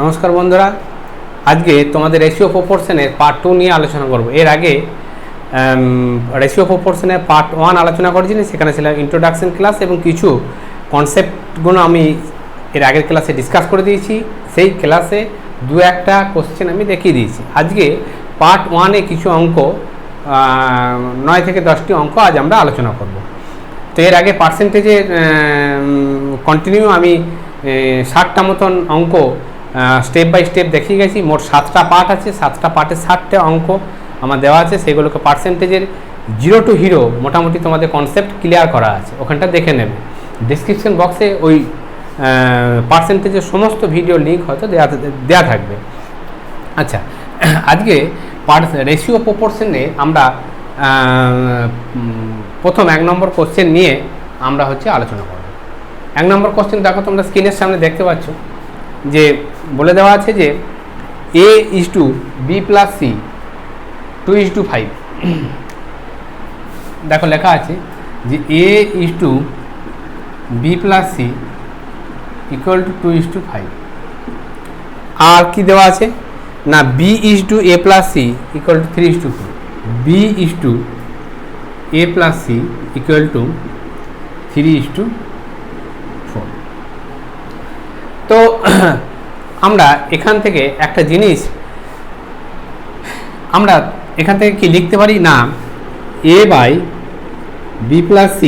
নমস্কার বন্ধুরা, আজকে তোমাদের রেশিও প্রপোর্শনের পার্ট 2 নিয়ে আলোচনা করব। এর আগে রেশিও প্রপোর্শনের পার্ট 1 আলোচনা করেছিলাম, সেখানে ছিল ইন্ট্রোডাকশন ক্লাস এবং কিছু কনসেপ্টগুলো আমি এর আগের ক্লাসে ডিসকাস করে দিয়েছি। সেই ক্লাসে দু একটা কোশ্চেন আমি দেখিয়ে দিয়েছি। আজকে পার্ট 1-এ কিছু অঙ্ক 9 থেকে 10টি অঙ্ক আজ আমরা আলোচনা করব। তো এর আগে পার্সেন্টেজের কন্টিনিউ আমি 60টা মতন অঙ্ক স্টেপ বাই স্টেপ দেখিয়ে গেছি। মোট 7টা পার্ট আছে, 7টা পার্টে 60টা অঙ্ক আমার দেওয়া আছে। সেগুলোকে পার্সেন্টেজের 0 to হিরো মোটামুটি তোমাদের কনসেপ্ট ক্লিয়ার করা আছে, ওখানটা দেখে নেবে। ডিসক্রিপশন বক্সে ওই পার্সেন্টেজের সমস্ত ভিডিও লিঙ্ক হয়তো দেওয়া থাকবে। আচ্ছা, আজকে রেশিও প্রপোর্শনে আমরা প্রথম 1 নম্বর কোশ্চেন নিয়ে আমরা আলোচনা করব। 1 নম্বর কোশ্চেন দেখো, তোমরা স্ক্রিনের সামনে দেখতে পাচ্ছ যে বলে দেওয়া আছে যে a:b+c 2:5। দেখো লেখা আছে যে a:b+c = 2:5। আর কি দেওয়া আছে না, b:a+c = 3:4। b:a+c = 3:4। তো আমরা এখান থেকে একটা জিনিস আমরা এখান থেকে কি লিখতে পারি না, a/b+c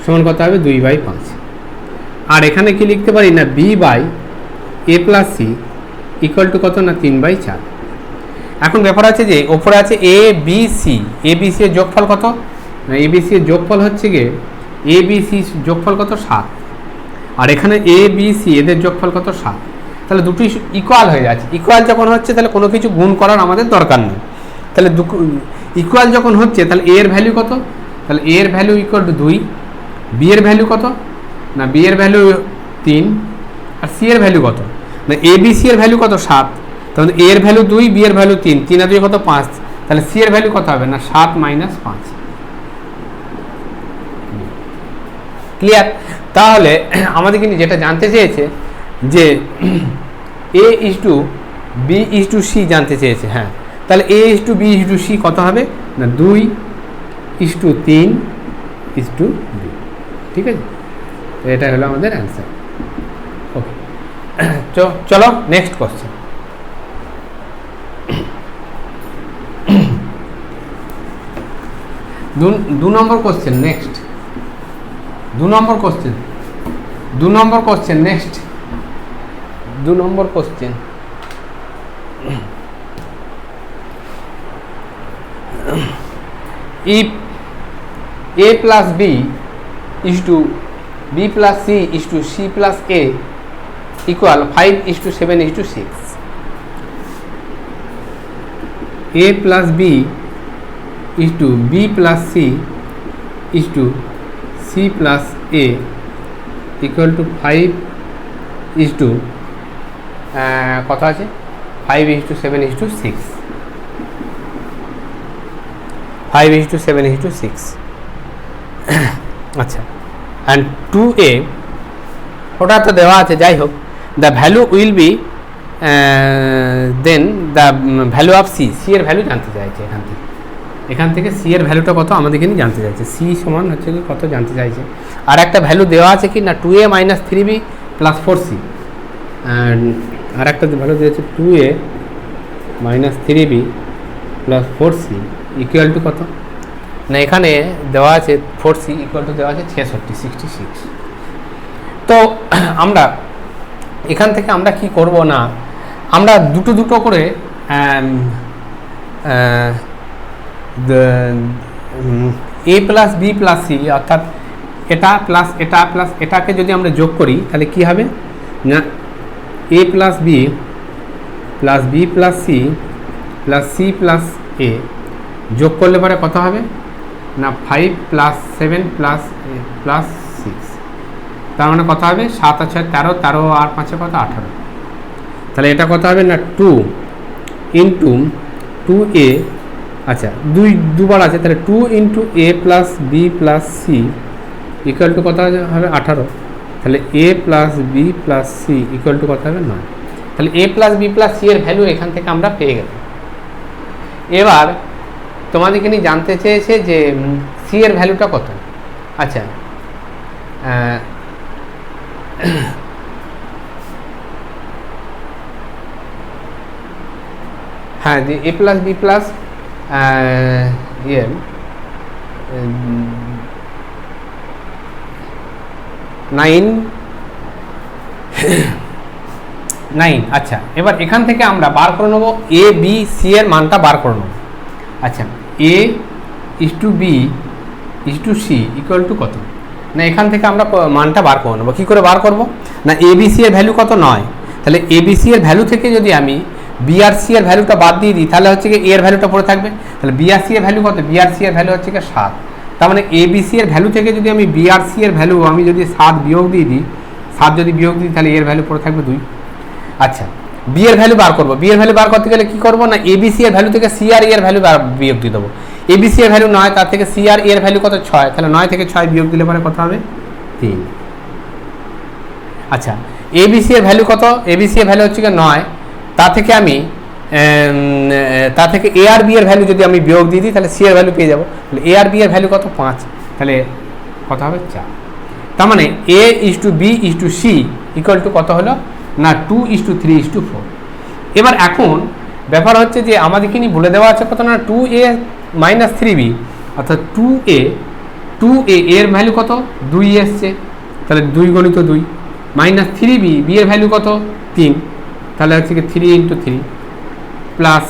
সমান কত হবে 2/5। আর এখানে কি লিখতে পারি না, b/a+c = কত না 3/4। এখন ব্যাপার আছে যে ওপরে আছে abc, abc এর যোগফল কত না, abc এর যোগফল হচ্ছে গিয়ে abc যোগফল কত 7। আর এখানে abc এদের যোগফল কত 7। তাহলে দুটোই ইকুয়াল হয়ে যাচ্ছে। ইকুয়াল যখন হচ্ছে তাহলে কোনো কিছু গুণ করার আমাদের দরকার নেই। তাহলে ইকুয়াল যখন হচ্ছে তাহলে a এর ভ্যালু কত, তাহলে a এর ভ্যালু = 2, b এর ভ্যালু কত না, b এর ভ্যালু 3, আর c এর ভ্যালু কত না, abc এর ভ্যালু কত 7। তাহলে a এর ভ্যালু 2, b এর ভ্যালু 3, 3 আর 2 কত 5। তাহলে c এর ভ্যালু কত হবে না 7 - 5। ক্লিয়ার? তাহলে আমাদের কিন্তু যেটা জানতে চেয়েছে যে a:b:c জানতে চেয়েছে। হ্যাঁ, তাহলে a:b:c কত হবে না 2:3:2। ঠিক আছে, এটা হলো আমাদের অ্যান্সার। ওকে, চলো নেক্সট কোশ্চেন। দু নম্বর কোশ্চেন নেক্সট। 2 নম্বর কোশ্চেন নেক্সট। 2 নম্বর question, if a+b = b+c = c+a = 5:7:6। a+b = b+c = c+a = 5 কত আছে 5:7:6। 5:7:6। আচ্ছা, অ্যান্ড 2a ওটা তো দেওয়া আছে। যাই হোক, the value will be then the value of C, C এর ভ্যালু জানতে চাইছে। এখান থেকে সি এর ভ্যালুটা কত আমাদের কিন্তু জানতে চাইছে। সি সমান হচ্ছে কি কত জানতে চাইছে। আর একটা ভ্যালু দেওয়া আছে কি না 2a - 3b + 4c। আর একটা ভ্যালু দিয়েছে 2a - 3b + 4c = কত না, এখানে দেওয়া আছে 4c = দেওয়া আছে 66। তো আমরা এখান থেকে আমরা কি করব না, আমরা দুটো করে a+b+c অর্থাৎ এটা প্লাস এটা প্লাস এটাকে যদি আমরা যোগ করি তাহলে কি হবে না, a+b + b+c + c+a যোগ করলে পরে কত হবে না 5 + 7 + 6। তার মানে কত হবে 7 আর 6 13, 13 আর 5 কত 18। তাহলে এটা কত হবে না 2 × 2a। আচ্ছা, দুবার আছে, তাহলে 2 × a + b + c = কত হবে 18। তাহলে a + b + c = কত হবে 9। তাহলে a plus b plus c এর ভ্যালু এখান থেকে আমরা পেয়ে গেলাম। এবার তোমাদেরকে নিয়ে জানতে চেয়েছে যে সি এর ভ্যালুটা কত। আচ্ছা, হ্যাঁ, যে এ প্লাস বি প্লাস নাইন। আচ্ছা, এবার এখান থেকে আমরা বার করে নেবো এ বি সি এর মানটা বার করে নেবো। আচ্ছা, A is to B is to C equal to কত, না এখান থেকে আমরা মানটা বার করে নেবো। কী করে বার করবো, না এ বি সি এর ভ্যালু কত 9, তাহলে এ বি সি এর ভ্যালু থেকে যদি আমি বি আর সি এর ভ্যালুটা বাদ দিয়ে দিই তাহলে হচ্ছে কি এ এর ভ্যালুটা পড়ে থাকবে। তাহলে বি আর সি এর ভ্যালু কত, বি আর সি এর ভ্যালু হচ্ছে কি 7। তার মানে এ বি সি এর ভ্যালু থেকে যদি আমি বি আর সি এর ভ্যালু আমি যদি 7 বিয়োগ দিয়ে দিই, 7 যদি বিয়োগ দিই তাহলে এর ভ্যালু পড়ে থাকবে 2। আচ্ছা, বি এর ভ্যালু বার করবো। বি এর ভ্যালু বার করতে গেলে কী করবো, না এ বি সি এর ভ্যালু থেকে সি আর এর ভ্যালু বিয়োগ দিয়ে দেবো। এ বি সি এর ভ্যালু 9, তার থেকে সি আর এর ভ্যালু কত 6, তাহলে 9 থেকে 6 বিয়োগ দিলে পরে কত হবে 3। আচ্ছা, এ বি সি এর ভ্যালু কত, এ বি সি এর ভ্যালু হচ্ছে কি 9, তা থেকে আমি তা থেকে এ আর বি এর ভ্যালু যদি আমি বিয়োগ দিয়ে দিই তাহলে সি এর ভ্যালু পেয়ে যাবো। তাহলে এ আর বি এর ভ্যালু কত 5, তাহলে কত হবে 4। তার মানে a is to B is to C equal to কত হলো, না 2:3:4। এবার এখন ব্যাপার হচ্ছে যে আমাদেরকে নিয়ে বলে দেওয়া আছে কত, না 2a - 3b, অর্থাৎ 2a এর ভ্যালু কত 2 এসছে, তাহলে 2 × 2 - 3b বি এর ভ্যালু কত 3, তাহলে হচ্ছে কি 3 × 3 প্লাস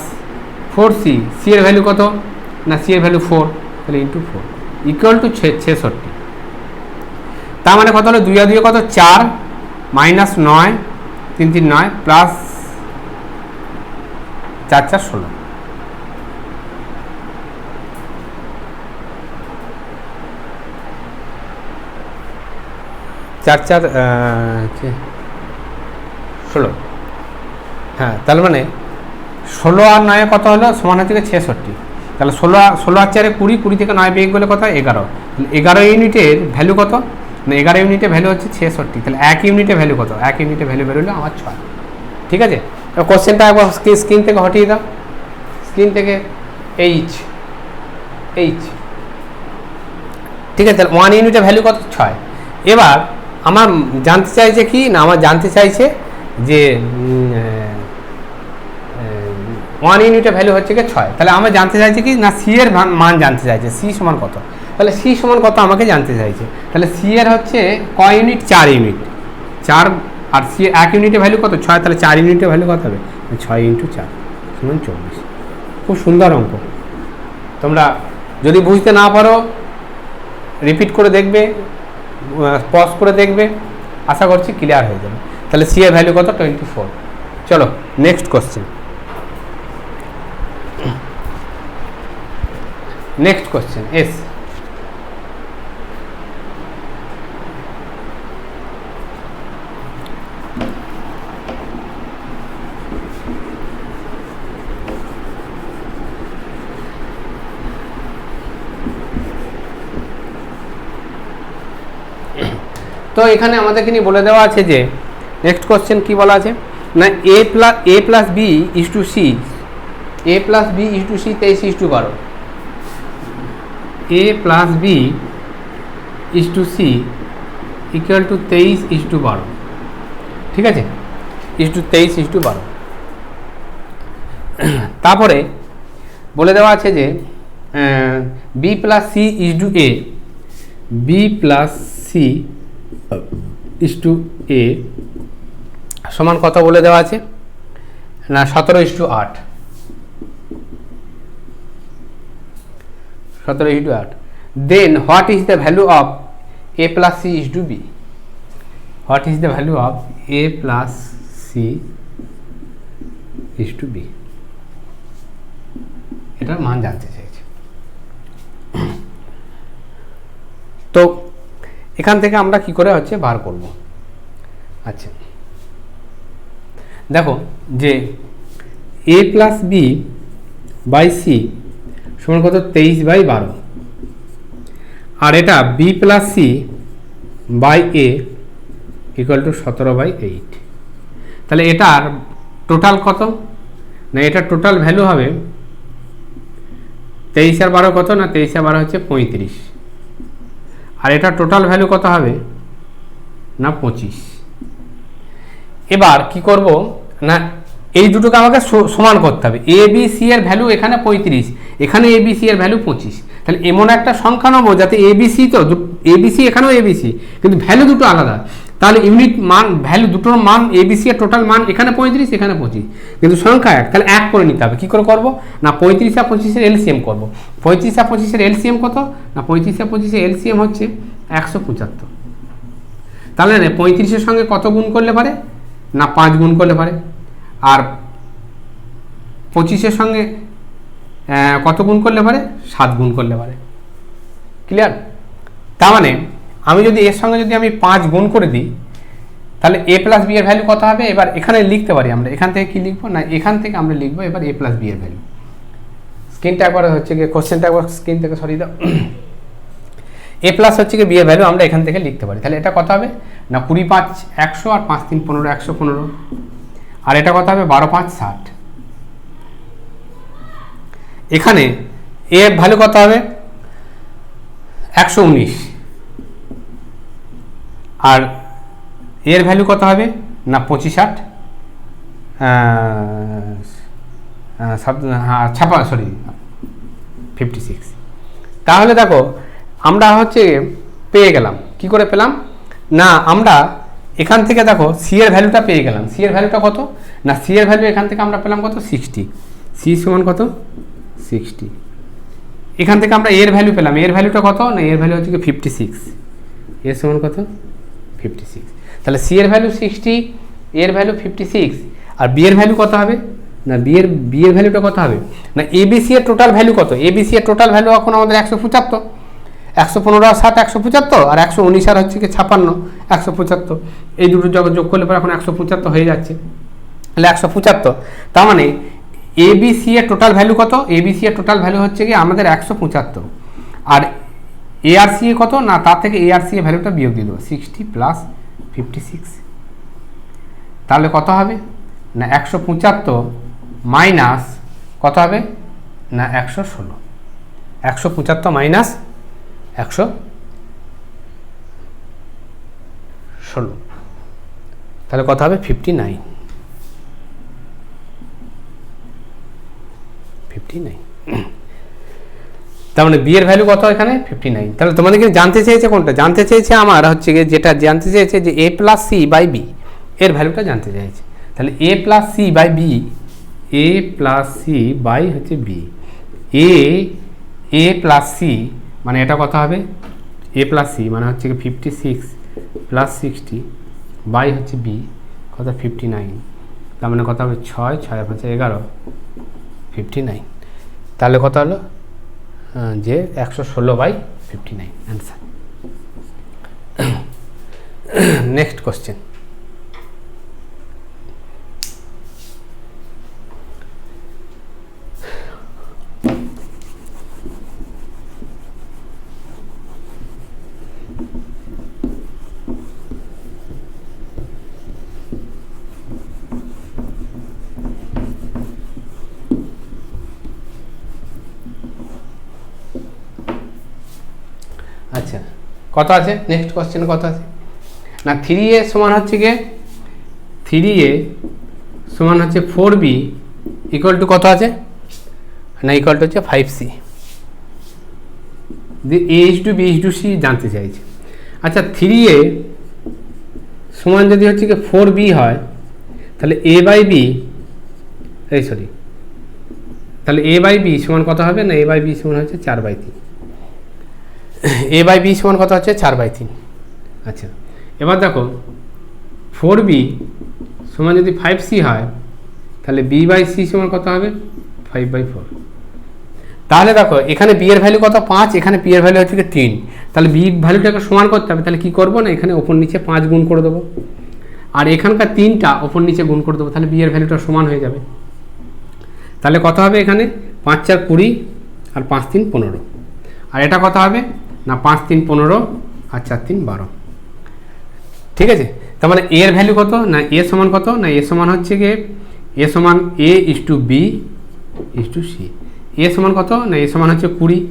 4c সি এর ভ্যালু কত, না সি এর ভ্যালু 4, তাহলে × 4 ইকুয়াল টু 66। তার মানে কত হলো, 2 আর 2 কত 4 - 9 3 3 9 প্লাস 4 4 16। চার 16, হ্যাঁ, তার মানে 16 আর 9 কত হলো, সমান হচ্ছে 66। তাহলে 16 আর 4 20, 20 থেকে 9 বিয়োগ করলে কত 11। 11 ইউনিটের ভ্যালু কত, না 11 ইউনিটের ভ্যালু হচ্ছে 66। তাহলে 1 ইউনিটের ভ্যালু কত, 1 ইউনিটের ভ্যালু বেরোলো আমার 6। ঠিক আছে, কোশ্চেনটা একবার স্ক্রিন থেকে হটিয়ে দাও, স্ক্রিন থেকে এইচ। ঠিক আছে, তাহলে 1 ইউনিটের ভ্যালু কত 6। এবার আমার জানতে চাইছে কি, না আমার জানতে চাইছে যে 1 ইউনিটের ভ্যালু হচ্ছে কি 6, তাহলে আমার জানতে চাইছে কি, না সি এর মান জানতে চাইছে, সি সমান কত। তাহলে সি সমান কত আমাকে জানতে চাইছে, তাহলে সি এর হচ্ছে ক ইউনিট, 4 ইউনিট, 4, আর সি 1 ইউনিটের ভ্যালু কত 6, তাহলে 4 ইউনিটের ভ্যালু কত হবে 6 × 4 সমান 24। খুব সুন্দর অঙ্ক। তোমরা যদি বুঝতে না পারো রিপিট করে দেখবে, পজ করে দেখবে, আশা করছি ক্লিয়ার হয়ে যাবে। তাহলে সি এর ভ্যালু কত 24। চলো নেক্সট কোশ্চেন। এস। তো এখানে আমাদেরকে নিয়ে বলে দেওয়া আছে যে নেক্সট কোশ্চেন কি বলা আছে, না a plus b is to c, a plus b is to c 23:12, a plus b is to C equal to 23:12। ঠিক আছে, ইস টু 23:12। তারপরে বলে দেওয়া আছে যে b plus c is to a, B plus c is to a সমান কত বলে দেওয়া আছে, না 17:8, 17:8। Then what is the value of a plus c is to b, what is the value of a plus c is to b, এটার মান জানতে চাইছে। তো এখান থেকে আমরা কি করে হচ্ছে বার করব। আচ্ছা দেখো যে এ প্লাস বি বাই সি সমান কত 23/12, আর এটা B plus C by A equal to 17/8। তাহলে এটার টোটাল কত, না এটা টোটাল ভ্যালু হবে 23 আর 12 কত, না 23 আর 12 হচ্ছে 35, আর এটা টোটাল ভ্যালু কত হবে, না 25। এবার কি করব, না এই দুটোকে আমাকে সমান করতে হবে। এ বি সি এর ভ্যালু এখানে 35, এখানে এ বি সি এর ভ্যালু 25, তাহলে এমন একটা সংখ্যা নেবো যাতে এ বি সি, তো এ বি সি এখানেও এ বি সি, কিন্তু ভ্যালু দুটো আলাদা, তাহলে ইউনিট মান ভ্যালু দুটোর মান এ বি সি এর টোটাল মান এখানে 35, এখানে 25, কিন্তু সংখ্যা এক, তাহলে এক করে নিতে হবে। কী করে করবো, না 35 আর 25-এর এলসিএম করবো। 35 আর 25-এর এলসিএম কত, না 35 আর 25-এর এলসিএম হচ্ছে 175। তাহলে 35-এর সঙ্গে কত গুণ করলে পারে, না 5 গুণ করলে পারে, আর 25-এর সঙ্গে কত গুণ করলে পারে, 7 গুণ করলে পারে। ক্লিয়ার? তার মানে আমি যদি এর সঙ্গে যদি আমি 5 গুণ করে দিই, তাহলে এ প্লাস বি এর ভ্যালু কত হবে। এবার এখানে লিখতে পারি আমরা, এখান থেকে কি লিখবো, না এখান থেকে আমরা লিখবো এবার এ প্লাস বি এর ভ্যালু। স্ক্রিনটা একবার হচ্ছে গিয়ে কোশ্চেনটা একবার স্ক্রিন থেকে সরিয়ে দাও। এ প্লাস হচ্ছে কি বি এর ভ্যালু আমরা এখান থেকে লিখতে পারি। তাহলে এটা কত হবে, না 20 5 100 আর 5 3 15 115, আর এটা কত হবে 12 5 60। এখানে এ ভ্যালু কত হবে 119, আর এর ভ্যালু কত হবে, না 25 8 56। তাহলে দেখো আমরা হচ্ছে পেয়ে গেলাম, কি করে পেলাম, না আমরা এখান থেকে দেখো সি এর ভ্যালুটা পেয়ে গেলাম। সি এর ভ্যালুটা কত, না সি এর ভ্যালু এখান থেকে আমরা পেলাম কত 60, সি সমান কত 60। এখান থেকে আমরা এর ভ্যালু পেলাম, এর ভ্যালুটা কত, না এর ভ্যালু হচ্ছে 56, এর সমান কত 56। তাহলে সি এর ভ্যালু 60, এর ভ্যালু 56, আর বি এর ভ্যালু কত হবে, না বি এর ভ্যালুটা কত হবে, না এবিসি এর টোটাল ভ্যালু কত, এবিসি এর টোটাল ভ্যালু এখন আমাদের 175, 115 আর 7 175, আর 119 আর হচ্ছে কি 56 175, এই দুটো যোগ করলে পরে এখন 175 হয়ে যাচ্ছে। তাহলে 175, তার মানে এবিসি এর টোটাল ভ্যালু কত, এবিসি এর টোটাল ভ্যালু হচ্ছে কি আমাদের 175, আর এআরসি এ কত, না তার থেকে এআরসি এর ভ্যালুটা বিয়োগ দিয়ে দেবো 60 প্লাস 56। তাহলে কত হবে, না 175 মাইনাস কত হবে, না 116, 175 মাইনাস 116, তাহলে কত হবে 59। তার মানে বি এর ভ্যালু কত এখানে 59। তাহলে তোমাদেরকে জানতে চেয়েছে কোনটা, জানতে চেয়েছে আমার হচ্ছে গিয়ে যেটা জানতে চেয়েছে যে এ প্লাস সি বাই বি এর ভ্যালুটা জানতে চাইছে। তাহলে a plus C by b, a plus C by হচ্ছে বি, এ প্লাস সি মানে এটা কত হবে, এ প্লাস সি মানে হচ্ছে 56 প্লাস 60 বাই হচ্ছে বি কত 59, তার মানে কত হবে 6 6 5 11 59। তাহলে কত হলো যে 116/59 অ্যান্সার। নেক্সট কোশ্চেন, আচ্ছা কত আছে, নেক্সট কোশ্চেন কত আছে, না 3a সমান হচ্ছে গিয়ে 3a সমান হচ্ছে 4b ইকুয়াল টু কত আছে, না ইকুয়াল টু হচ্ছে 5c। a/b a/c জানতে চাইছে। আচ্ছা 3a সমান যদি হচ্ছে কি 4b হয়, তাহলে a/b তাহলে a/b সমান কত হবে, না a/b সমান হচ্ছে 4/3, a/b সমান কত হচ্ছে 4/3। আচ্ছা এবার দেখো 4b সমান যদি 5c হয়, তাহলে b/c সমান কত হবে 5/4। তাহলে দেখো এখানে b এর ভ্যালু কত 5, এখানে p এর ভ্যালু হচ্ছে 3, তাহলে b ভ্যালুটাকে সমান করতে হবে। তাহলে কি করব, না এখানে ওপর নিচে 5 গুণ করে দেবো, আর এখানকার 3টা ওপর নিচে গুণ করে দেবো, তাহলে b এর ভ্যালুটা সমান হয়ে যাবে। তাহলে কত হবে এখানে 5 4 20 আর 5 3 15, আর এটা কত হবে, না 5 3 15 আর 4 3 12। ঠিক আছে, তার মানে এর ভ্যালু কত, না এ সমান কত, না এ সমান হচ্ছে গিয়ে এ সমান a is to B is to c. A সমান কত না এ সমান হচ্ছে 20,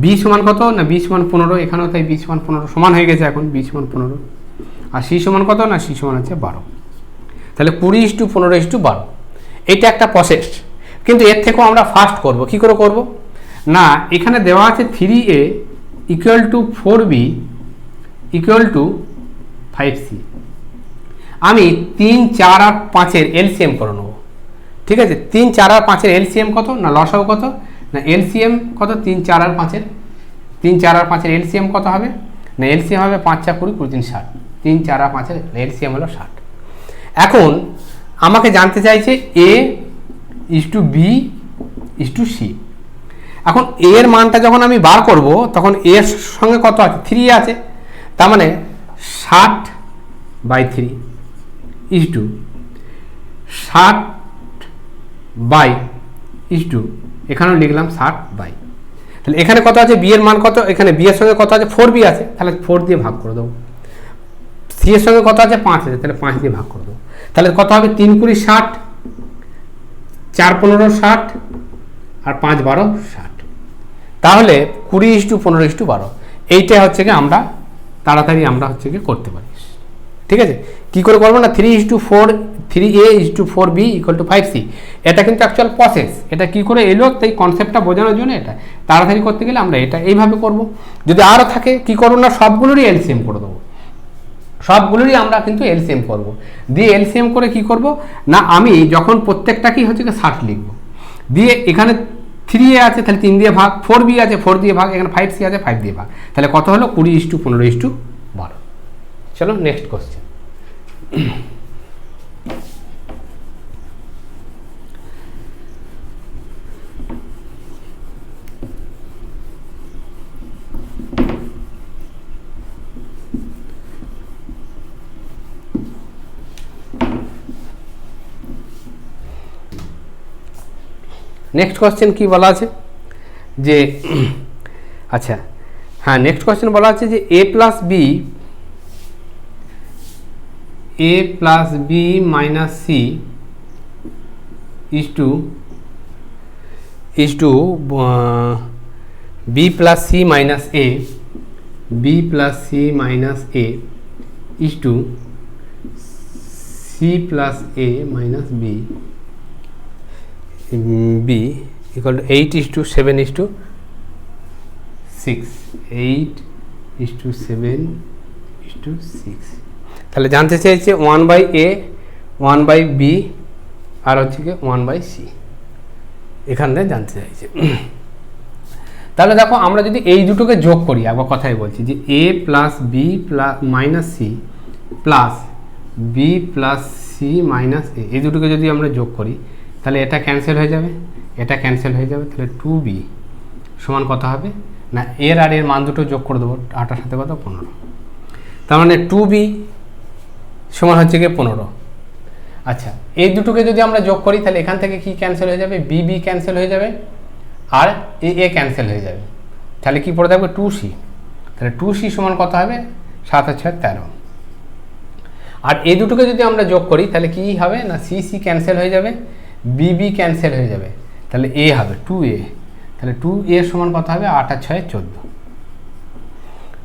বি সমান কত না বি সমান 15, এখানেও তাই বি সমান 15 সমান হয়ে গেছে এখন বি সমান 15, আর সি সমান কত না সি সমান হচ্ছে 12। তাহলে 20 ইস টু 15 ইস টু 12, এইটা একটা প্রসেস। কিন্তু এর থেকেও আমরা ফাস্ট করব। কি করে করব না, এখানে দেওয়া আছে 3a equal to 4b equal to 5c। আমি 3, 4 আর 5-এর এলসিএম করে নেব। ঠিক আছে, 3, 4 আর 5-এর এলসিএম কত না লসাগু কত না এলসিএম কত 3, 4 আর 5-এর 3, 4 আর 5-এর এলসিএম কত হবে না এলসিএম হবে 5, 4, 20, 20, 60। 3, 4 আর 5-এর এলসিএম হলো 60। এখন আমাকে জানতে চাইছে a is to B is to c. এখন এর মানটা যখন আমি বার করব তখন এর সঙ্গে কত আছে 3 আছে, তার মানে 60/3 ইস টু 60/, ইস টু এখানেও লিখলাম 60/। তাহলে এখানে কত আছে বি এর মান কত, এখানে বি এর সঙ্গে কত আছে 4b আছে, তাহলে 4 দিয়ে ভাগ করে দেবো। সি এর সঙ্গে কত আছে 5 আছে, তাহলে 5 দিয়ে ভাগ করে দেবো। তাহলে কত হবে 3, 20, 60, 4, 15, 60 আর 5, 12, 60। তাহলে 20 ইস টু 15 ইস টু 12, এইটা হচ্ছে কি আমরা তাড়াতাড়ি আমরা হচ্ছে কি করতে পারি। ঠিক আছে, কি করে করবো না 3a is to 4b equal to 5c। এটা কিন্তু অ্যাকচুয়াল প্রসেস, এটা কি করে এলো তাই কনসেপ্টটা বোঝানোর জন্য এটা তাড়াতাড়ি করতে গেলে আমরা এটা এইভাবে করব। যদি আরও থাকে কি করবো না সবগুলোরই এলসিএম করে দেবো, সবগুলোরই আমরা কিন্তু এলসিএম করব। দিয়ে এলসিএম করে কি করব না আমি যখন প্রত্যেকটাকেই হচ্ছে 60 লিখব, দিয়ে এখানে 3a আছে তাহলে 3 দিয়ে ভাগ, 4b আছে 4 দিয়ে ভাগ, এখানে 5c আছে 5 দিয়ে ভাগ, তাহলে কত হলো 20 ইস টু 15 ইস টু 12। চলো নেক্সট কোশ্চেন। নেক্সট কোশ্চেন কি বলা আছে যে আচ্ছা হ্যাঁ নেক্সট কোশ্চেন বলা আছে যে a plus B minus C is to B plus C minus A, B plus C minus A is to C plus A minus B equal to 8 is to 7 is to 6, 8 is to 7 is to 6। তাহলে জানতে চাইছে 1/a 1/b আর হচ্ছে কি 1/c, এখানে জানতে চাইছে। তাহলে দেখো আমরা যদি এই দুটোকে যোগ করি, একবার কথাই বলছি যে a plus b plus minus c plus b plus C minus a, এই দুটোকে যদি আমরা যোগ করি তাহলে এটা ক্যান্সেল হয়ে যাবে, এটা ক্যান্সেল হয়ে যাবে, তাহলে 2b সমান কত হবে না এর আর এর মান দুটো যোগ করে দেবো, 8 সাথে কত 15, তার মানে 2b সমান হচ্ছে গিয়ে 15। আচ্ছা এই দুটোকে যদি আমরা যোগ করি তাহলে এখান থেকে কি ক্যান্সেল হয়ে যাবে, বি ক্যান্সেল হয়ে যাবে আর এ ক্যান্সেল হয়ে যাবে, তাহলে কি পড়ে থাকবে 2c। তাহলে 2c সমান কত হবে 7 আর 6 13। আর এই দুটোকে যদি আমরা যোগ করি তাহলে কি হবে না সি ক্যান্সেল হয়ে যাবে, বি ক্যান্সেল হয়ে যাবে, তাহলে এ হবে 2a, তাহলে 2a সমান কত হবে 8 আর 6 14,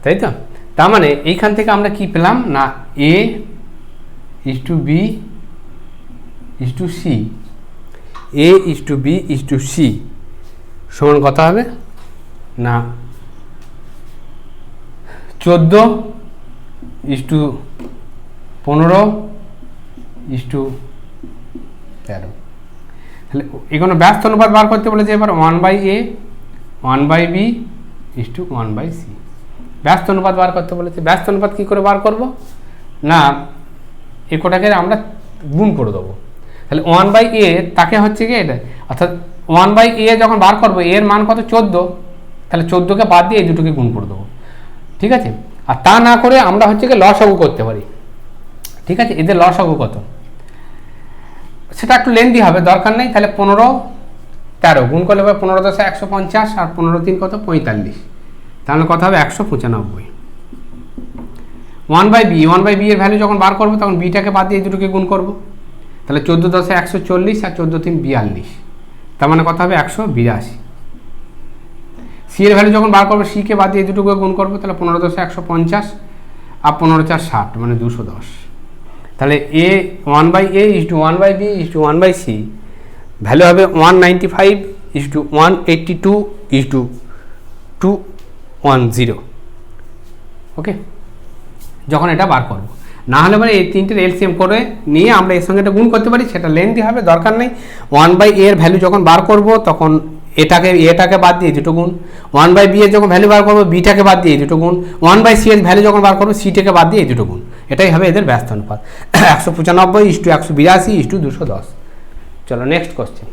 তাই তো। তার মানে এইখান থেকে আমরা কি পেলাম না a is to B is to C, a is to B is to C সমান কত হবে না 14 ইস টু 15 ইস টু 13। তাহলে এখানে ব্যস্ত অনুপাত বার করতে বলেছে এবার 1/a 1/b is to 1/c, ব্যস্ত অনুপাত বার করতে বলেছে। ব্যস্ত অনুপাত কী করে বার করব না এ কোটাকে আমরা গুণ করে দেবো, তাহলে 1/a তাকে হচ্ছে কি এটা, অর্থাৎ 1/a যখন বার করবো এর মান কত 14, তাহলে 14কে বাদ দিয়ে এই দুটোকে গুণ করে দেবো, ঠিক আছে। আর তা না করে আমরা হচ্ছে কি লসাগু করতে পারি, ঠিক আছে। এদের লসাগু কত সেটা একটু লেন্দি হবে, দরকার নেই। তাহলে 15 13 গুণ করলে 15 10 150 আর 15 3 কত 45, তাহলে কত হবে 195। 1/b এর ভ্যালু যখন বার করবো তখন বিটাকে বাদ দিয়ে দুটোকে গুণ করবো, তাহলে 14 10 140 আর 14 3 42, তার মানে কত হবে 182। সি এর ভ্যালু যখন বার করবো সি কে বাদ দিয়ে এই দুটোকে গুণ করবো, তাহলে 15 10 150 আর 15 4 60 মানে 210। তাহলে এ 1/a is to 1/b is to 1/c value হবে 195 is to 182 is to 210। Okay, যখন এটা বার করবো, না হলে পরে এই তিনটের এলসিএম করে নিয়ে আমরা এর সঙ্গে এটা গুণ করতে পারি, সেটা লেন্থি হবে, দরকার নেই। 1/a এর ভ্যালু যখন বার করব তখন এটাকে বাদ দিয়ে দুটো গুণ, 1/b এর যখন ভ্যালু বার করবো বিটাকে বাদ দিয়ে দুটো গুণ, 1/c এর ভ্যালু যখন বার করবো সিটাকে বাদ দিয়ে এই দুটো গুণ, এটাই হবে এদের ব্যস্ত অনুপাত। 195 ইজ টু 182 ইজ টু 210। চলো নেক্সট কোশ্চেন।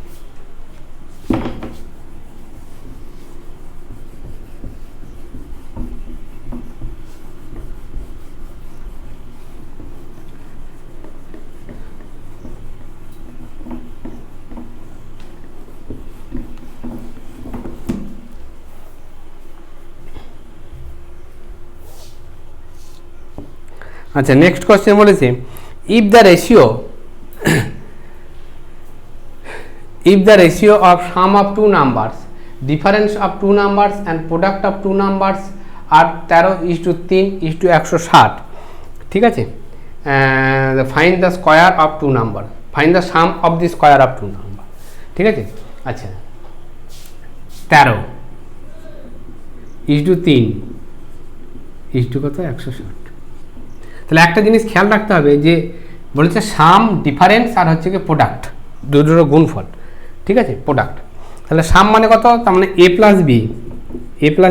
আচ্ছা, নেক্সট কোশ্চেন বলেছে if the ratio of sum of two numbers, difference of two numbers and product of two numbers আর 13:3:160, ঠিক আছে, find the square of two number, find the sum of the square of two number, ঠিক আছে। আচ্ছা, 13:3 কত 160। তাহলে একটা জিনিস খেয়াল রাখতে হবে যে বলেছে সাম, ডিফারেন্স আর হচ্ছে কি প্রোডাক্ট, দুটোর গুণফল, ঠিক আছে, প্রোডাক্ট। তাহলে সাম মানে কত, তার মানে a প্লাস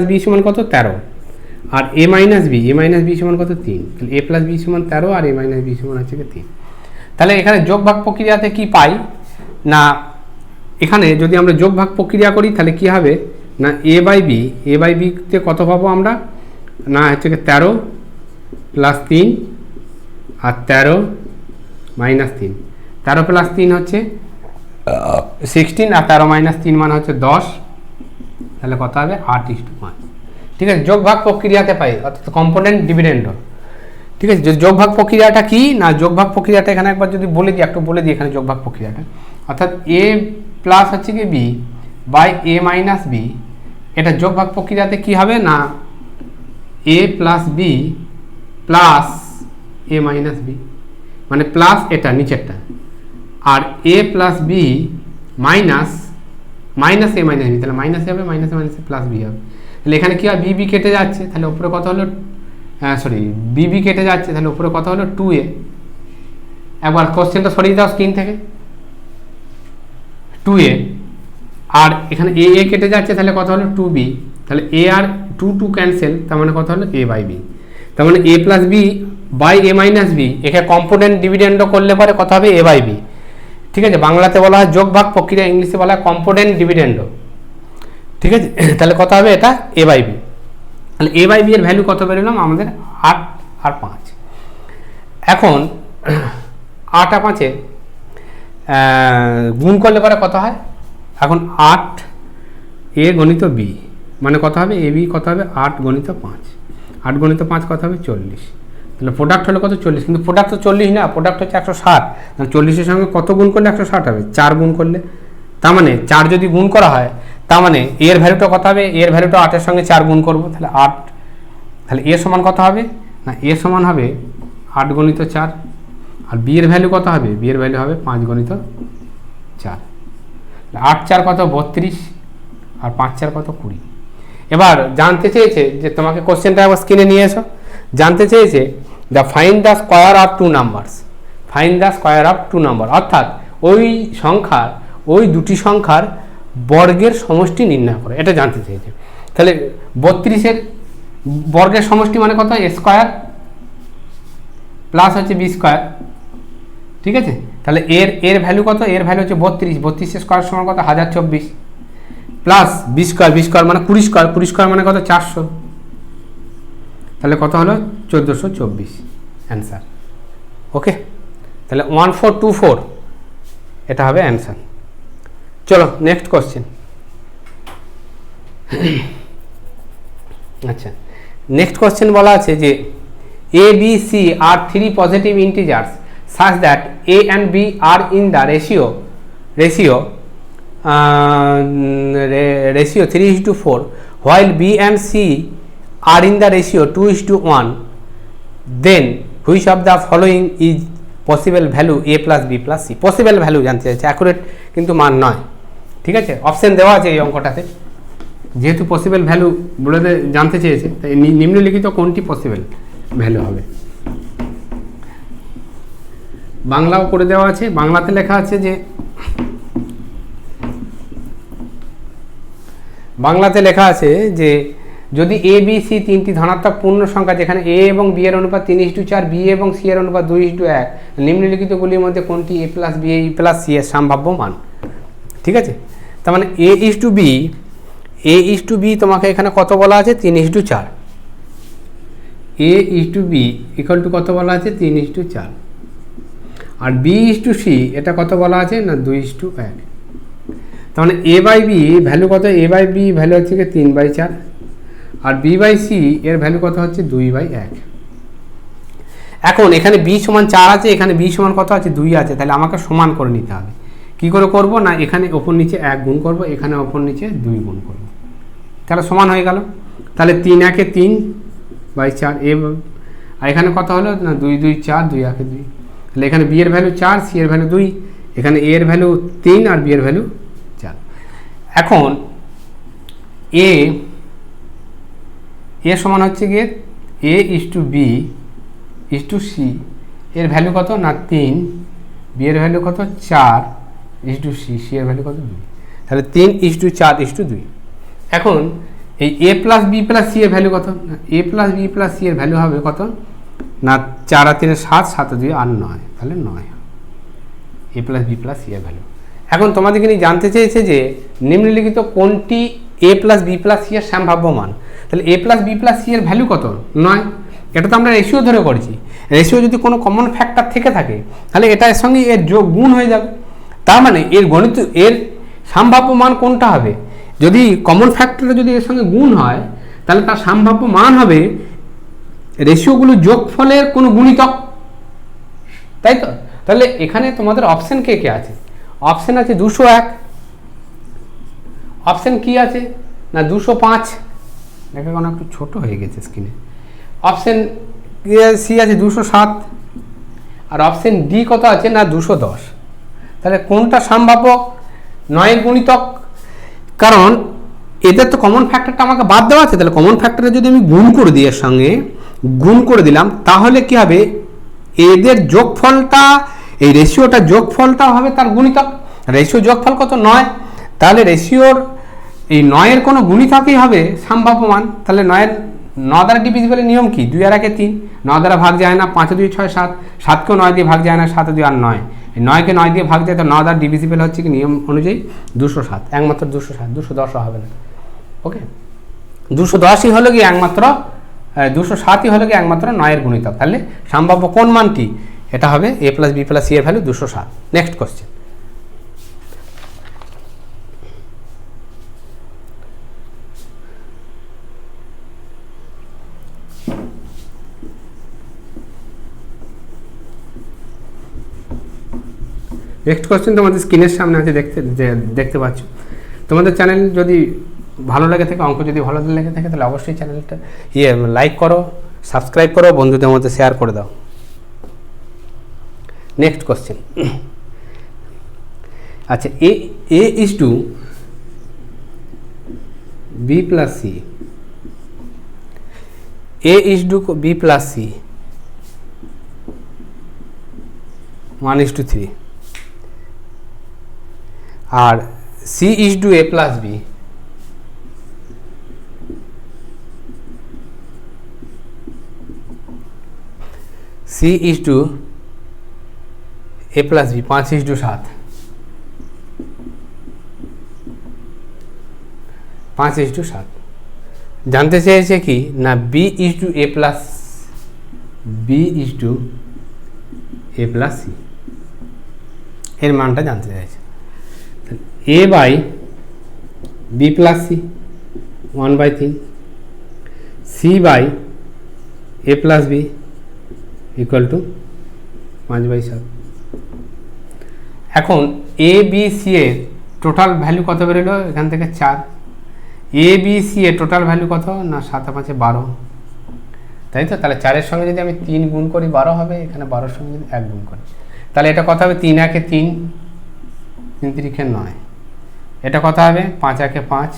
বি সমান কত 13, আর a মাইনাস বি সমান কত 3। তাহলে a প্লাস বি সমান 13 আর a মাইনাস বি সমান হচ্ছে কি 3। তাহলে এখানে যোগ ভাগ প্রক্রিয়াতে কি পাই না, এখানে যদি আমরা যোগ ভাগ প্রক্রিয়া করি তাহলে কি হবে না, a বাই বিতে কত পাবো আমরা না, হচ্ছে কি 13 প্লাস 3 আর 13 মাইনাস 3, 13 প্লাস 3 হচ্ছে 16 আর 13 মাইনাস 3 মানে হচ্ছে 10। তাহলে কত হবে 8:5, ঠিক আছে, যোগ ভাগ প্রক্রিয়াতে পাই, অর্থাৎ কম্পোনেন্ট ডিভিডেন্ড, ঠিক আছে। যোগ ভাগ প্রক্রিয়াটা কি না, যোগ ভাগ প্রক্রিয়াটা এখানে একবার যদি বলে দিই, একটু বলে দিই এখানে যোগ ভাগ প্রক্রিয়াটা, অর্থাৎ a প্লাস হচ্ছে কি b by a minus b, এটা যোগ ভাগ প্রক্রিয়াতে কি হবে না a plus b plus a minus b, মানে প্লাস এটা নিচেরটা, আর a plus b minus a minus b, তাহলে মাইনাস হবে, মাইনাস প্লাস b হবে। তাহলে এখানে কি হয়, বি কেটে যাচ্ছে, তাহলে উপরে কত হলো, বি কেটে যাচ্ছে, তাহলে উপরে কত হলো 2a। একবার কোশ্চেনটা সরিয়ে দাও স্ক্রিন থেকে, 2a, আর এখানে a কেটে যাচ্ছে, তাহলে কত হলো 2b, তাহলে a আর 2 ক্যান্সেল, তার মানে কত হলো a বাই b, তার মানে a plus B by a minus B, এখানে কম্পোনেন্ট ডিভিডেন্ড করলে পরে কত হবে a বাই b, ঠিক আছে। বাংলাতে বলা হয় যোগ ভাগ প্রক্রিয়া, ইংলিশে বলা হয় কম্পোনেন্ট ডিভিডেন্ড, ঠিক আছে। তাহলে কত হবে এটা a বাই b, তাহলে a বাই b এর ভ্যালু কত বেরোলাম আমাদের 8 আর 5। এখন 8 আর 5 গুণ করলে পরে কত হয়, এখন 8 a গণিত b মানে কত হবে, a b কত হবে 8 গণিত 5, 8 গণিত 5 কত হবে 40। তাহলে প্রোডাক্ট হলো কত 40, কিন্তু প্রোডাক্ট তো 40 না, প্রোডাক্ট হচ্ছে 160। তাহলে 40-এর সঙ্গে কত গুণ করলে 160 হবে, 4 গুণ করলে, তার মানে 4 যদি গুণ করা হয় তার মানে এর ভ্যালুটা কত হবে, এর ভ্যালুটা 8-এর সঙ্গে 4 গুণ করবো, তাহলে 8, তাহলে এর সমান কত হবে না, এর সমান হবে 8 গণিত 4, আর বি এর ভ্যালু কত হবে, বি এর ভ্যালু হবে 5 গণিত 4। 8 4 কত 32 আর 5 4 কত 20। এবার জানতে চেয়েছে যে তোমাকে কোশ্চেনটা একবার স্ক্রিনে নিয়ে এসো, জানতে চেয়েছে the find the square of two numbers, find the square of two number, অর্থাৎ ওই দুটি সংখ্যার বর্গের সমষ্টি নির্ণয় করে, এটা জানতে চেয়েছে। তাহলে 32-এর বর্গের সমষ্টি মানে কত, a স্কোয়ার প্লাস হচ্ছে b স্কোয়ার, ঠিক আছে। তাহলে এর ভ্যালু কত, এর ভ্যালু হচ্ছে 32, 32-এর স্কোয়ার সমান কত 1024, প্লাস b স্কোয়ার মানে 20 স্কোয়ার মানে কত 400, তাহলে কত হলো 1424 অ্যান্সার। ওকে, তাহলে 1424 এটা হবে অ্যান্সার। চলো নেক্সট কোশ্চেন। আচ্ছা, নেক্সট কোশ্চেন বলা আছে যে a b c আর 3 positive integers such that A and B are in the ratio 3:4, while B and C are in the ratio 2:1, then which of the following is possible value A plus B plus C? Possible value জানতে চাইছে, accurate কিন্তু মান নয়। ঠিক আছে, option দেওয়া আছে এই অঙ্কটাতে, যেহেতু পসিবল ভ্যালু বলে জানতে চেয়েছে তাই নিম্নলিখিত কোনটি পসিবল ভ্যালু হবে। বাংলাও করে দেওয়া আছে, বাংলাতে লেখা আছে যে যদি এ বি সি তিনটি ধনাত্মক পূর্ণ সংখ্যা যেখানে এ এবং বি এর অনুপাত 3:4, বি এবং সি এর অনুপাত 2:1, নিম্নলিখিতগুলির মধ্যে কোনটি এ প্লাস বি প্লাস সি এর সম্ভাব্য মান। ঠিক আছে, তার মানে এ ইস টু বি তোমাকে এখানে কত বলা আছে 3:4, এ is to B equal to কত বলা আছে 3:4, আর বি ইস টু সি এটা কত বলা আছে না 2:1। তার মানে এ বাই বি ভ্যালু কত, এ বাই বি ভ্যালু হচ্ছে কি 3/4, আর বি বাই সি এর ভ্যালু কত হচ্ছে 2/1। এখন এখানে বি সমান 4 আছে, এখানে বি সমান কত আছে 2 আছে, তাহলে আমাকে সমান করে নিতে হবে। কি করে করব না, এখানে ওপর নিচে 1 গুণ করব, এখানে ওপর নিচে 2 গুণ করব, তাহলে সমান হয়ে গেল। তাহলে 3 1 3/4 আর এখানে কত হলো না 2 2 4, 2 1 2, তাহলে এখানে বি এর ভ্যালু 4, সি এর ভ্যালু 2, এখানে এ এর ভ্যালু 3 আর বি এর ভ্যালু 4। এখন এ সমান হচ্ছে গিয়ে a is to B is to c, এর ভ্যালু কত না 3, বি এর ভ্যালু কত 4 ইস টু সি, সি এর ভ্যালু কত 2, তাহলে 3:4:2। এখন এই a plus b plus c এর ভ্যালু কত, a plus b plus c এর ভ্যালু হবে কত না 4 আর 3 7, 7 আর 2 আর 9, তাহলে 9 এ প্লাস বি প্লাস সি এর ভ্যালু। এখন তোমাদেরকে নিয়ে জানতে চেয়েছে যে নিম্নলিখিত কোনটি এ প্লাস বি প্লাস সি এর সম্ভাব্য মান। তাহলে a plus b plus c এর ভ্যালু কত 9, এটা তো আমরা রেশিও ধরে করেছি। রেশিও যদি কোনো কমন ফ্যাক্টর থেকে থাকে তাহলে এটার সঙ্গে এর যোগ গুণ হয়ে যাবে, তার মানে এর সম্ভাব্য মান কোনটা হবে, যদি কমন ফ্যাক্টরে যদি এর সঙ্গে গুণ হয় তাহলে তার সম্ভাব্য মান হবে রেশিওগুলো যোগফলের কোনো গুণিতক, তাই তো। তাহলে এখানে তোমাদের অপশন কে কে আছে, অপশন আছে 201, অপশন কি আছে না 205, দেখা কোনো একটু ছোট হয়ে গেছে স্ক্রিনে, অপশন সি আছে 207, আর অপশন ডি কত আছে না 210। তাহলে কোনটা সম্ভাব্য 9 গুণিতক, কারণ এদের তো কমন ফ্যাক্টরটা আমাকে বাদ দেওয়া আছে, তাহলে কমন ফ্যাক্টরে যদি আমি গুণ করে দিই, এর সঙ্গে গুণ করে দিলাম, তাহলে কি হবে এদের যোগফলটা, এই রেশিওটা যোগফলটা হবে তার গুণিতক। রেশিও যোগফল কত 9, তাহলে রেশিওর এই 9 কোনো গুণিতকই হবে সম্ভাব্য মান। তাহলে 9 দ্বারা ডিভিজিবলের নিয়ম কি, 2 আর 1 3, 9 দ্বারা ভাগ যায় না, 5 2 6 7, 7কেও 9 দিয়ে ভাগ যায় না, 7 2 আর 9, এই 9কে 9 দিয়ে ভাগ যায়, তো 9 দ্বারা ডিভিজিবল হচ্ছে কি নিয়ম অনুযায়ী 207, একমাত্র 207, 210 হবে না। ওকে, 210ই হলো কি একমাত্র 207ই হলো কি একমাত্র 9 গুণিতক। তাহলে সম্ভাব্য কোন মানটি, এটা হবে এ প্লাস বি প্লাস সি এর value 207। Next question, next question তোমাদের স্ক্রিনের সামনে আছে, দেখতে পাচ্ছ। তোমাদের চ্যানেল যদি ভালো লেগে থাকে, অঙ্ক যদি ভালো লেগে থাকে, তাহলে অবশ্যই চ্যানেলটা লাইক করো, সাবস্ক্রাইব করো, বন্ধুদের মধ্যে শেয়ার করে দাও। নেক্সট কোশ্চেন, আচ্ছা a is to B plus c, a is to B plus c 1:3, আর c is to a plus b, c is to a plus b 5:7, 5:7। জানতে চেয়েছে কি না b is to a plus c, এর মানটা জানতে চাইছে। A by b plus c 1/3, c by a plus b equal to 5/7। এখন এ বি সি এর টোটাল ভ্যালু কত বেরোলো এখান থেকে 4। এ বি সি এর টোটাল ভ্যালু কত না 7 আর 5 12, তাই তো? তাহলে 4-এর সঙ্গে যদি আমি 3 গুণ করি 12 হবে, এখানে 12-এর সঙ্গে যদি 1 গুণ করি তাহলে এটা কত হবে 3 1 3, 3 3 9। এটা কত হবে 5 1 5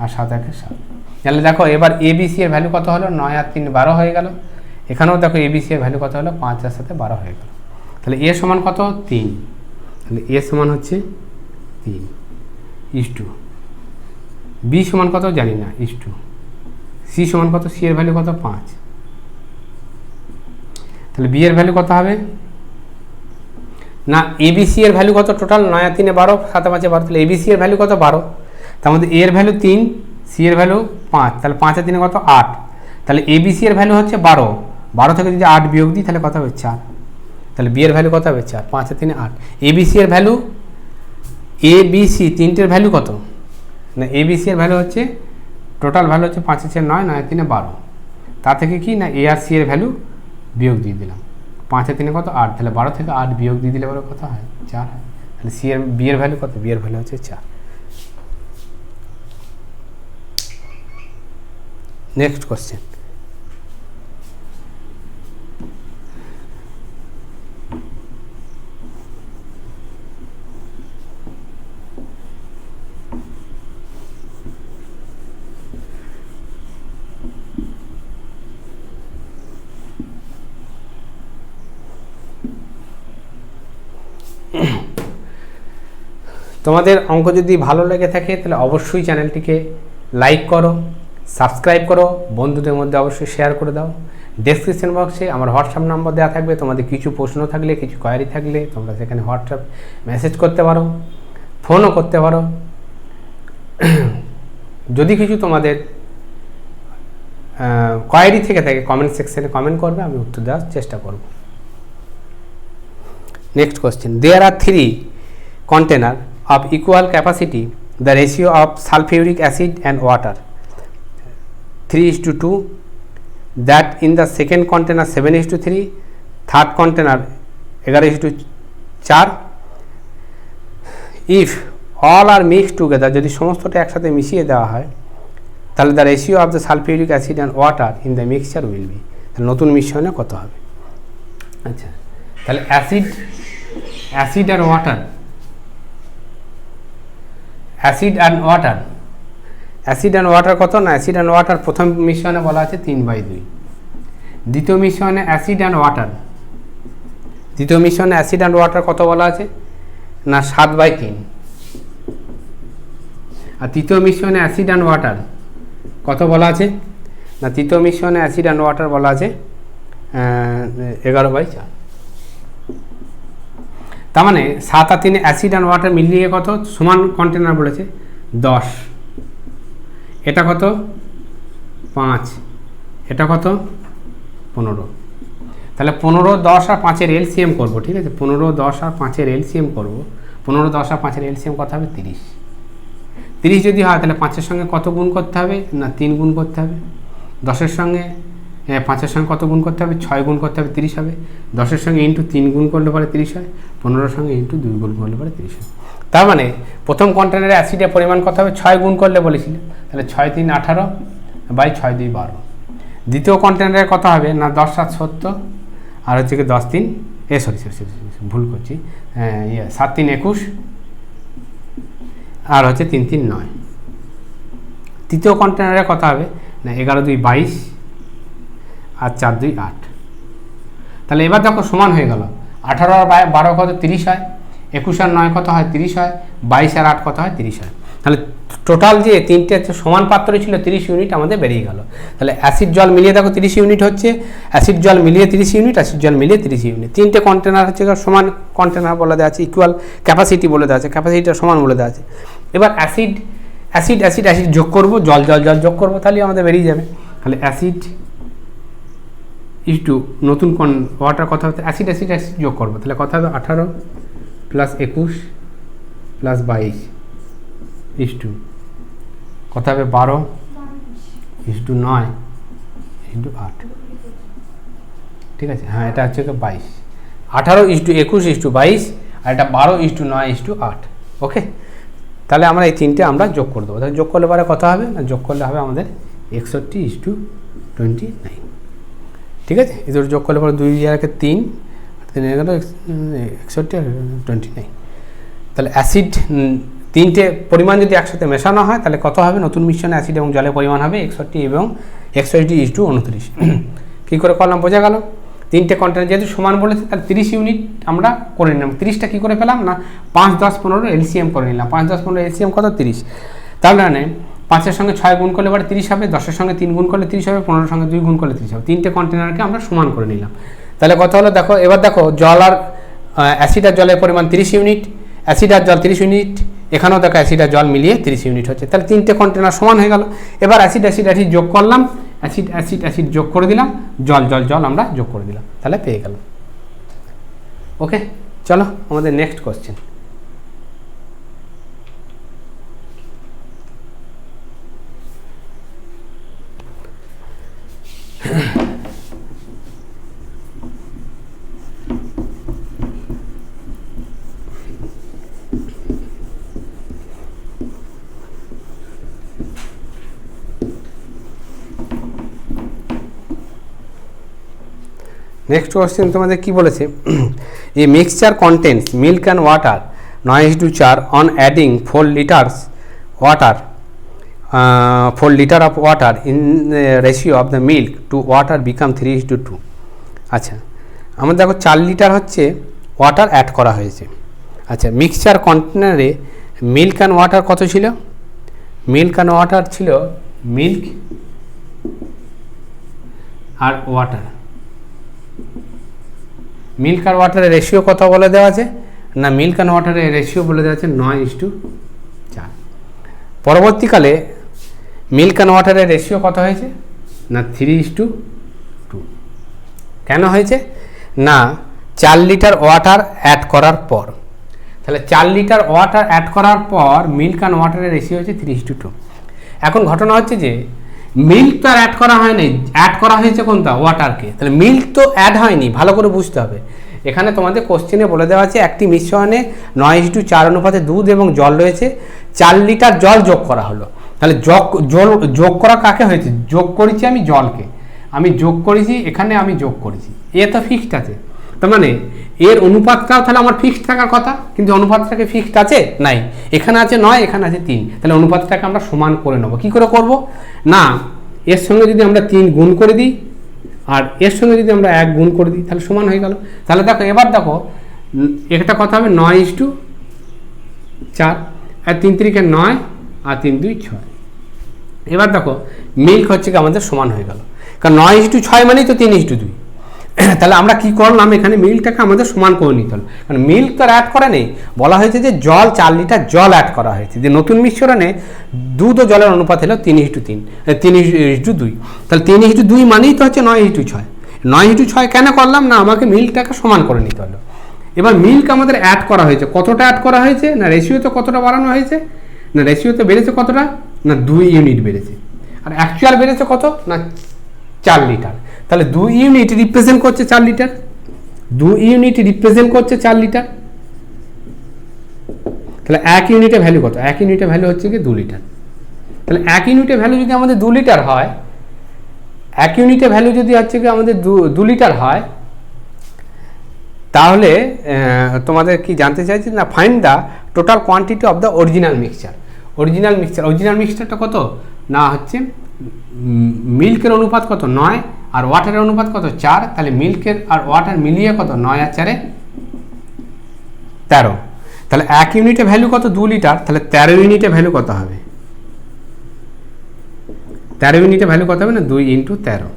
আর 7 1 7। তাহলে দেখো এবার এ বি সি এর ভ্যালু কত হলো 9 আর 3 12 হয়ে গেল। এখানেও দেখো এ বি সি এর ভ্যালু কত হলো 5 আর 7 12 হয়ে গেল। তাহলে এ সমান কত 3, তাহলে এ সমান হচ্ছে 3:2। বি সমান কত জানি না 2। সি সমান কত, সি এর ভ্যালু কত 5। তাহলে বি এর ভ্যালু কত হবে না এ বি সি এর ভ্যালু কত টোটাল 9 আর 3 12, 7 আর 5 12, তাহলে এ বি সি এর ভ্যালু কত 12। তার মধ্যে এ এর ভ্যালু 3, সি এর ভ্যালু 5, তাহলে 5 আর 3 কত 8। তাহলে এ বি সি এর ভ্যালু হচ্ছে 12, 12 থেকে যদি 8 বিয়োগ দিই তাহলে কত হবে 4। তাহলে বি এর ভ্যালু কত হবে 4, 5 আর 3 8। এ বি সি এর ভ্যালু, এ বি সি তিনটের ভ্যালু কত না এ বি সি এর ভ্যালু হচ্ছে টোটাল ভ্যালু হচ্ছে 5 আর 4 9, 9 আর 3 12। তা থেকে কি না এ আর সি এর ভ্যালু বিয়োগ দিয়ে দিলাম, 5 আর 3 কত 8, তাহলে 12 থেকে 8 বিয়োগ দিয়ে দিলে বলে কত হয় 4 হয়। তাহলে সি এর বি এর ভ্যালু কত, বি এর ভ্যালু হচ্ছে 4। নেক্সট কোশ্চেন, তোমাদের অঙ্ক যদি ভালো লেগে থাকে তাহলে অবশ্যই চ্যানেলটিকে লাইক করো, সাবস্ক্রাইব করো, বন্ধুদের মধ্যে অবশ্যই শেয়ার করে দাও। ডেসক্রিপশন বক্সে আমার হোয়াটসঅ্যাপ নাম্বার দেওয়া থাকবে, তোমাদের কিছু প্রশ্ন থাকলে কিছু কোয়ারি থাকলে তোমরা সেখানে হোয়াটসঅ্যাপ মেসেজ করতে পারো, ফোনও করতে পারো। যদি কিছু তোমাদের কোয়ারি থেকে থাকে কমেন্ট সেকশনে কমেন্ট করবে, আমি উত্তর দেওয়ার চেষ্টা করব। Next question, there are 3 container of equal capacity, the ratio of sulfuric acid and water 3:2, that in the second container 7:3, third container 11:4. if all are mixed together, যদি সমস্তটা একসাথে মিশিয়ে দেওয়া হয় তাহলে the ratio of the sulfuric acid and water in the mixture will be, তাহলে নতুন মিশ্রণে কত হবে। আচ্ছা, তাহলে অ্যাসিড আর ওয়াটার, অ্যাসিড অ্যান্ড ওয়াটার কত না অ্যাসিড অ্যান্ড ওয়াটার প্রথম মিশ্রণে বলা আছে 3/2, দ্বিতীয় মিশ্রণে অ্যাসিড অ্যান্ড ওয়াটার কত বলা আছে না 7/3, আর তৃতীয় মিশ্রণে অ্যাসিড অ্যান্ড ওয়াটার কত বলা আছে না তৃতীয় মিশ্রণে অ্যাসিড অ্যান্ড ওয়াটার বলা আছে 11/4। তার মানে 7 আর 3 অ্যাসিড অ্যান্ড ওয়াটার মিলিয়ে কত সমান কন্টেনার বলেছে 10, এটা কত 5, এটা কত 15। তাহলে 15 10 আর 5-এর এলসিএম করবো, ঠিক আছে 15 10 আর 5-এর এলসিএম করবো, 15 10 আর 5-এর এলসিএম কত হবে 30। 30 যদি হয় তাহলে 5-এর সঙ্গে কত গুণ করতে হবে না 3 গুণ করতে হবে, 10-এর সঙ্গে 5-এর সঙ্গে কত গুণ করতে হবে 6 গুণ করতে হবে 30 হবে, 10-এর সঙ্গে ইন্টু 3 গুণ করলে পরে 30 হয়, 15-এর সঙ্গে ইন্টু 2 গুণ করলে পরে 30 হয়। তার মানে প্রথম কন্টেনারে অ্যাসিডের পরিমাণ কত হবে 6 গুণ করলে বলেছিল, তাহলে 6 3 18 বাই 6 2 12। দ্বিতীয় কন্টেনারে কত হবে না 10 7 70 আর হচ্ছে কি 10 3 সরি ভুল করছি 7 3 21 আর হচ্ছে 3 3 9। তৃতীয় কন্টেনারে কত হবে না 11 2 22 আর 4 2 8। তাহলে এবার দেখো সমান হয়ে গেল, 18 আর 12 কত 30 হয়, 21 আর 9 কত হয় 30 হয়, 22 আর 8 কত হয় 30 হয়। তাহলে টোটাল যে তিনটে সমান পাত্র ছিল 30 ইউনিট আমাদের বেরিয়ে গেল। তাহলে অ্যাসিড জল মিলিয়ে দেখো 30 ইউনিট হচ্ছে, অ্যাসিড জল মিলিয়ে 30 ইউনিট, অ্যাসিড জল মিলিয়ে 30 ইউনিট। তিনটে কন্টেনার হচ্ছে সমান কন্টেনার বলে দেওয়া আছে, ইকুয়াল ক্যাপাসিটি বলে দেওয়া আছে, ক্যাপাসিটিটা সমান বলে দেওয়া আছে। এবার অ্যাসিড যোগ করব, জল যোগ করব, তাহলে আমাদের বেরিয়ে যাবে। তাহলে অ্যাসিড ইস্টু নতুন ওয়াটার কথা হচ্ছে অ্যাসিড যোগ করবো, তাহলে কথা হবে 18 + 21 + 22 ইস্টু কথা হবে 12 ইস্টু 9 ইস্টু 8, ঠিক আছে। হ্যাঁ, এটা হচ্ছে 22। 18:21:22 আর এটা 12:9:8। ওকে, তাহলে আমরা এই তিনটে আমরা যোগ করে দেবো। তাহলে যোগ করলে পরে কত হবে না, যোগ করলে হবে আমাদের 61:29। ঠিক আছে, এই দুটো যোগ করলে পরে 2 আর 3 গেল 61:29। তাহলে অ্যাসিড তিনটে পরিমাণ যদি একসাথে মেশানো হয় তাহলে কত হবে, নতুন মিশ্রণে অ্যাসিড এবং জলের পরিমাণ হবে 61 এবং 61:29। কী করে করলাম বোঝা গেল? তিনটে কন্টেনার যেহেতু সমান বলেছে তাহলে 30 ইউনিট আমরা করে নিলাম। 30টা কী করে পেলাম না, 5, 10, 15 এলসিএম করে নিলাম। 5, 10, 15 এলসিএম কত, 30। তাহলে মানে 5-এর সঙ্গে 6 গুণ করলে এবার 30 হবে, 10-এর সঙ্গে 3 গুণ করলে 30 হবে, 15-এর সঙ্গে 2 গুণ করলে 30 হবে। তিনটে কন্টেনারকে আমরা সমান করে নিলাম। তাহলে কত হলো দেখো, এবার দেখো জল আর অ্যাসিড আর জলের পরিমাণ 30 ইউনিট, অ্যাসিড আর জল 30 ইউনিট, এখানেও দেখো অ্যাসিড আর জল মিলিয়ে 30 ইউনিট হচ্ছে। তাহলে তিনটে কন্টেনার সমান হয়ে গেল। এবার অ্যাসিড যোগ করলাম, অ্যাসিড যোগ করে দিলাম, জল আমরা যোগ করে দিলাম, তাহলে পেয়ে গেল। ওকে, চলো আমাদের নেক্সট কোশ্চেন। নেক্সট কোশ্চেন তোমাদের কি বলেছে, এ mixture contents milk and water 9:4 on adding 4 liter of water in the ratio of the milk to water become 3:2। আচ্ছা, আমার দেখো 4 লিটার হচ্ছে ওয়াটার অ্যাড করা হয়েছে। আচ্ছা, মিক্সচার কন্টেনারে মিল্ক অ্যান্ড ওয়াটার কত ছিল, মিল্ক অ্যান্ড ওয়াটার ছিল মিল্ক আর ওয়াটার, মিল্ক আর ওয়াটারের রেশিও কত বলে দেওয়া আছে না, মিল্ক অ্যান্ড ওয়াটারের রেশিও বলে দেওয়া আছে 9:4। পরবর্তীকালে মিল্ক অ্যান্ড ওয়াটারের রেশিও কত হয়েছে না 3:2। কেন হয়েছে না, 4 লিটার ওয়াটার অ্যাড করার পর, তাহলে 4 লিটার ওয়াটার অ্যাড করার পর মিল্ক অ্যান্ড ওয়াটারের রেশিও হচ্ছে 3:2। এখন ঘটনা হচ্ছে যে মিল্ক তো আর অ্যাড করা হয়নি, অ্যাড করা হয়েছে কোনটা, ওয়াটারকে। তাহলে মিল্ক তো অ্যাড হয়নি, ভালো করে বুঝতে হবে। এখানে তোমাদের কোশ্চেনে বলে দেওয়া আছে একটি মিশ্রণে 9:4 অনুপাতে দুধ এবং জল রয়েছে, 4 লিটার জল যোগ করা হলো। তাহলে যোগ করা কাকে হয়েছে, যোগ করেছি আমি জলকে, আমি যোগ করেছি এখানে, আমি যোগ করেছি, এ তো ফিক্সড আছে। তার মানে এর অনুপাতটাও তাহলে আমার ফিক্সড থাকার কথা, কিন্তু অনুপাতটাকে ফিক্সড আছে নাই, এখানে আছে 9, এখানে আছে 3। তাহলে অনুপাতটাকে আমরা সমান করে নেব। কী করে করব না, এর সঙ্গে যদি আমরা 3 গুণ করে দিই আর এর সঙ্গে যদি আমরা 1 গুণ করে দিই তাহলে সমান হয়ে গেল। তাহলে দেখো এবার দেখো একটা কথা হবে 9:4 আর 3 3 9 আর 3 2 6। এবার দেখো মিল্ক হচ্ছে কি আমাদের সমান হয়ে গেল, কারণ 9:6 মানেই তো 3:2। তাহলে আমরা কি করলাম, এখানে মিল্কটাকে আমাদের সমান করে নিতে হলো, কারণ মিল্ক তো অ্যাড করা নেই, বলা হয়েছে যে জল 4 লিটার জল অ্যাড করা হয়েছে, যে নতুন মিশ্রণে দুধ ও জলের অনুপাত হলো 3:2। তাহলে 3:2 মানেই তো হচ্ছে 9:6। 9:6 কেন করলাম না, আমাকে মিল্কটাকে সমান করে নিতে হলো। এবার মিল্ক আমাদের অ্যাড করা হয়েছে, কতটা অ্যাড করা হয়েছে না, রেশিওতে কতটা বাড়ানো হয়েছে না, রেশিওতে বেড়েছে কতটা না 2 ইউনিট বেড়েছে, আর অ্যাকচুয়াল বেড়েছে কত না 4 লিটার। তাহলে 2 ইউনিট রিপ্রেজেন্ট করছে 4 লিটার, 2 ইউনিট রিপ্রেজেন্ট করছে 4 লিটার। তাহলে 1 ইউনিটের ভ্যালু কত, 1 ইউনিটের ভ্যালু হচ্ছে কি 2 লিটার। তাহলে 1 ইউনিটের ভ্যালু যদি আমাদের 2 লিটার হয়, 1 ইউনিটের ভ্যালু যদি হচ্ছে কি আমাদের 2 লিটার হয়, তাহলে তোমাদের কি জানতে চাইছি না, find the total quantity of the original mixture. Original মিক্সচারটা কত না, হচ্ছে মিল্কের অনুপাত কত 9 আর ওয়াটারের অনুপাত কত 4। তাহলে মিল্কের আর ওয়াটার মিলিয়ে কত 9 আর 4 13। তাহলে 1 ইউনিটের ভ্যালু কত 2 লিটার, তাহলে 13 ইউনিটের ভ্যালু কত হবে, 13 ইউনিটের ভ্যালু কত হবে না 2 × 13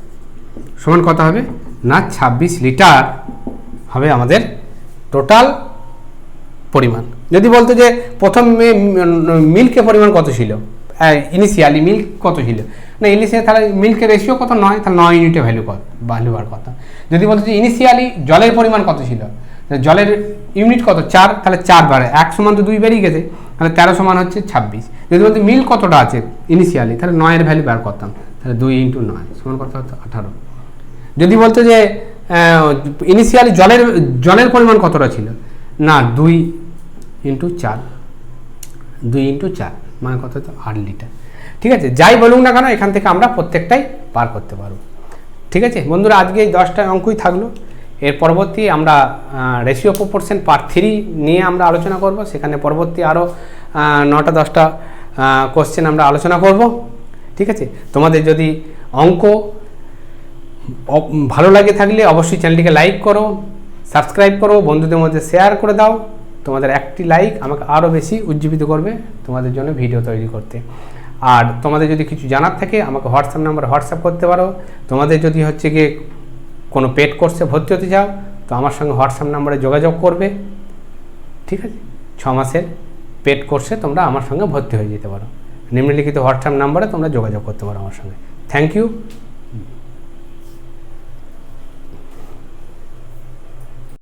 সমান কত হবে না 26 লিটার হবে আমাদের টোটাল পরিমাণ। যদি বলতো যে প্রথম মিল্কের পরিমাণ কত ছিল, ইনিশিয়ালি মিল্ক কত ছিল না, ইনিশিয়ালি তাহলে মিল্কের রেশিও কত 9, তাহলে 9 ইউনিটের ভ্যালু বার কথা। যদি বলতো যে ইনিশিয়ালি জলের পরিমাণ কত ছিল, জলের ইউনিট কত 4, তাহলে 4 বাড়ে 1 সমান তো 2 বেরিয়ে গেছে, তাহলে 13 সমান হচ্ছে 26। যদি বলতো মিল্ক কতটা আছে ইনিশিয়ালি, তাহলে 9 এর ভ্যালু বার করতাম, তাহলে 2 × 9 সমান কত হতো 18। যদি বলতো যে ইনিশিয়ালি জলের পরিমাণ কতটা ছিল, না 2 × 4, 2 × 4 মানে কত হতো 8 লিটার। ঠিক আছে, যাই বলুন না কেন এখান থেকে আমরা প্রত্যেকটাই পার করতে পারবো। ঠিক আছে বন্ধুরা, আজকে এই 10টা অঙ্কই থাকলো। এর পরবর্তী আমরা রেশিও প্রপোর্শন পার্ট 3 নিয়ে আমরা আলোচনা করব। সেখানে পরবর্তী আরও 9টা 10টা কোশ্চেন আমরা আলোচনা করব। ঠিক আছে, তোমাদের যদি অঙ্ক ভালো লাগে থাকলে অবশ্যই চ্যানেলটিকে লাইক করো, সাবস্ক্রাইব করো, বন্ধুদের মধ্যে শেয়ার করে দাও। তোমাদের একটি লাইক আমাকে আরও বেশি উজ্জীবিত করবে তোমাদের জন্য ভিডিও তৈরি করতে। আর তোমাদের যদি কিছু জানার থাকে আমাকে হোয়াটসঅ্যাপ নাম্বারে হোয়াটসঅ্যাপ করতে পারো। তোমাদের যদি হচ্ছে গিয়ে কোনো পেড কোর্সে ভর্তি হতে চাও তো আমার সঙ্গে হোয়াটসঅ্যাপ নাম্বারে যোগাযোগ করবে। ঠিক আছে, 6 মাসের পেড কোর্সে তোমরা আমার সঙ্গে ভর্তি হয়ে যেতে পারো। নিম্নলিখিত হোয়াটসঅ্যাপ নাম্বারে তোমরা যোগাযোগ করতে পারো আমার সঙ্গে। Thank you.